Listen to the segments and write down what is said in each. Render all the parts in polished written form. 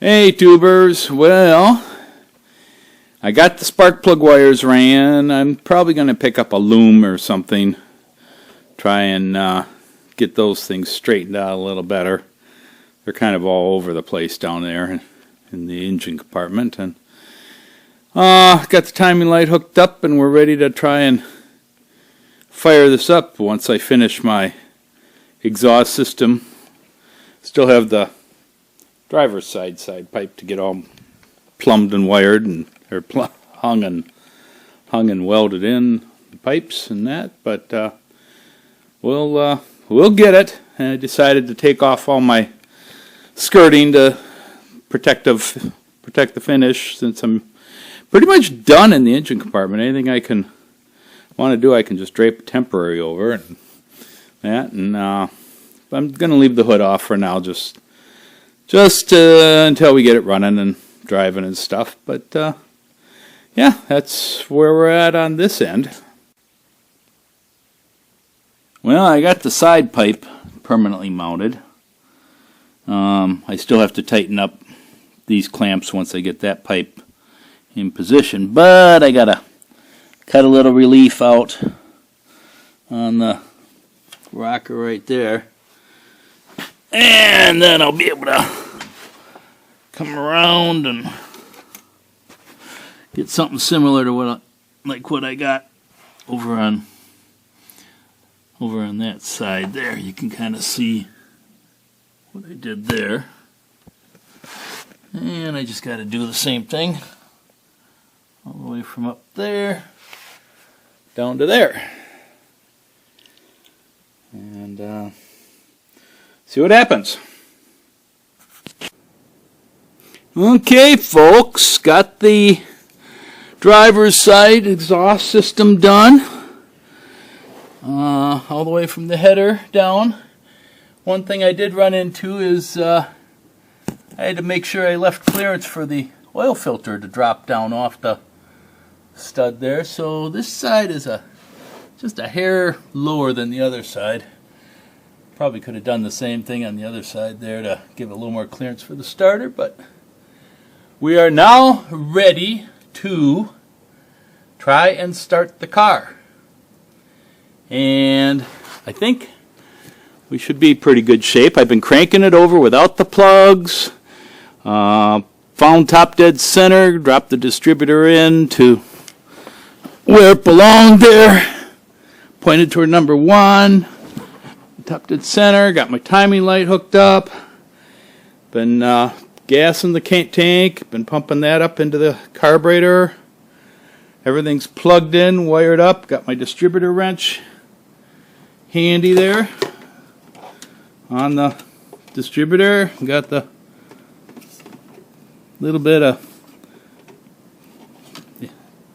Hey tubers, well, I got the spark plug wires ran. I'm probably going to pick up a loom or something, try and get those things straightened out a little better. They're kind of all over the place down there in the engine compartment. And got the timing light hooked up and we're ready to try and fire this up once I finish my exhaust system. Still have the driver's side pipe to get all plumbed and wired and hung and welded in the pipes and that, but we'll get it. And I decided to take off all my skirting to protect the finish, since I'm pretty much done in the engine compartment. Anything I can want to do, I can just drape a temporary over and that, and I'm gonna leave the hood off for now, just until we get it running and driving and stuff. But yeah, that's where we're at on this end. Well, I got the side pipe permanently mounted. I still have to tighten up these clamps once I get that pipe in position, but I gotta cut a little relief out on the rocker right there, and then I'll be able to come around and get something similar to what I got over on that side there. You can kind of see what I did there, and I just got to do the same thing all the way from up there down to there, and see what happens. Okay, folks, got the driver's side exhaust system done, all the way from the header down. One thing I did run into is I had to make sure I left clearance for the oil filter to drop down off the stud there. So this side is just a hair lower than the other side. Probably could have done the same thing on the other side there to give a little more clearance for the starter, but we are now ready to try and start the car. And I think we should be in pretty good shape. I've been cranking it over without the plugs. Found top dead center, dropped the distributor in to where it belonged there. Pointed toward number 1. Top dead center, got my timing light hooked up. Been gas in the tank, been pumping that up into the carburetor. Everything's plugged in, wired up, got my distributor wrench handy there on the distributor. Got the little bit of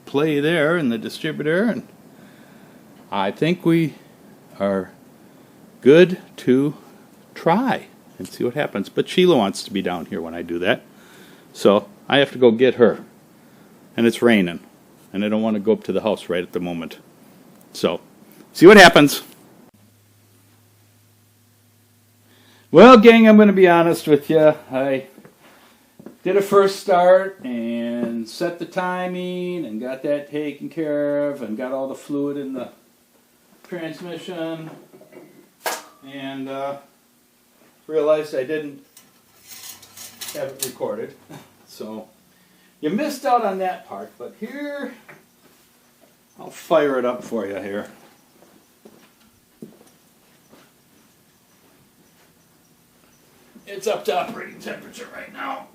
play there in the distributor, and I think we are good to try and see what happens. But Sheila wants to be down here when I do that, so I have to go get her, and it's raining, and I don't want to go up to the house right at the moment. So, see what happens. Well, gang, I'm going to be honest with you. I did a first start and set the timing and got that taken care of and got all the fluid in the transmission, and realized I didn't have it recorded. So you missed out on that part, but here, I'll fire it up for you here. It's up to operating temperature right now.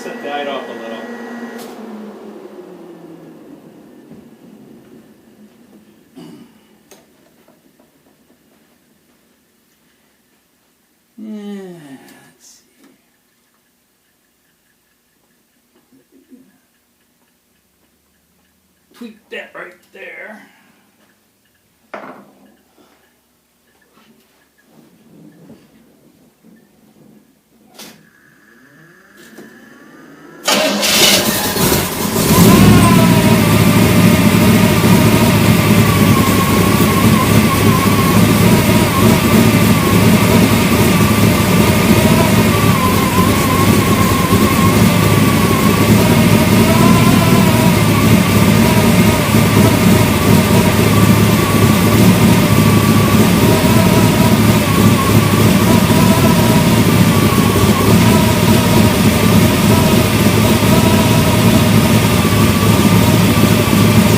set the idle up a little. Yeah, let's see. Tweak that right there.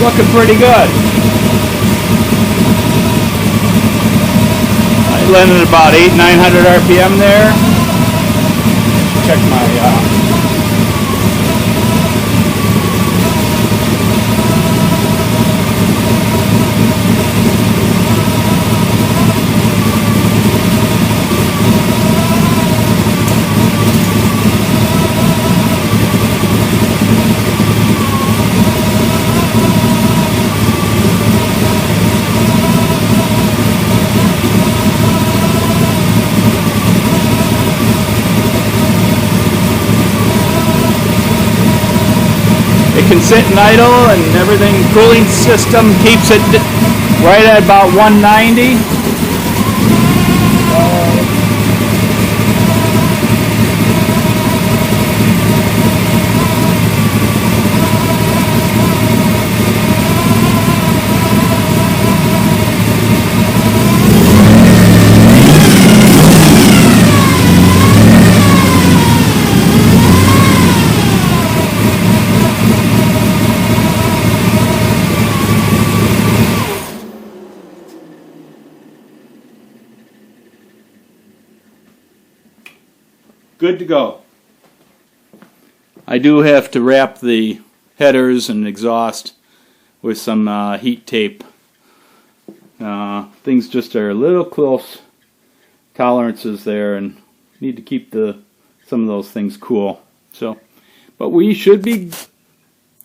Looking pretty good. I landed about 800-900 RPM there. Check my It can sit in idle and everything. Cooling system keeps it right at about 190. Good to go. I do have to wrap the headers and exhaust with some heat tape. Things just are a little close tolerances there, and need to keep some of those things cool. So, but we should be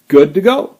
good to go.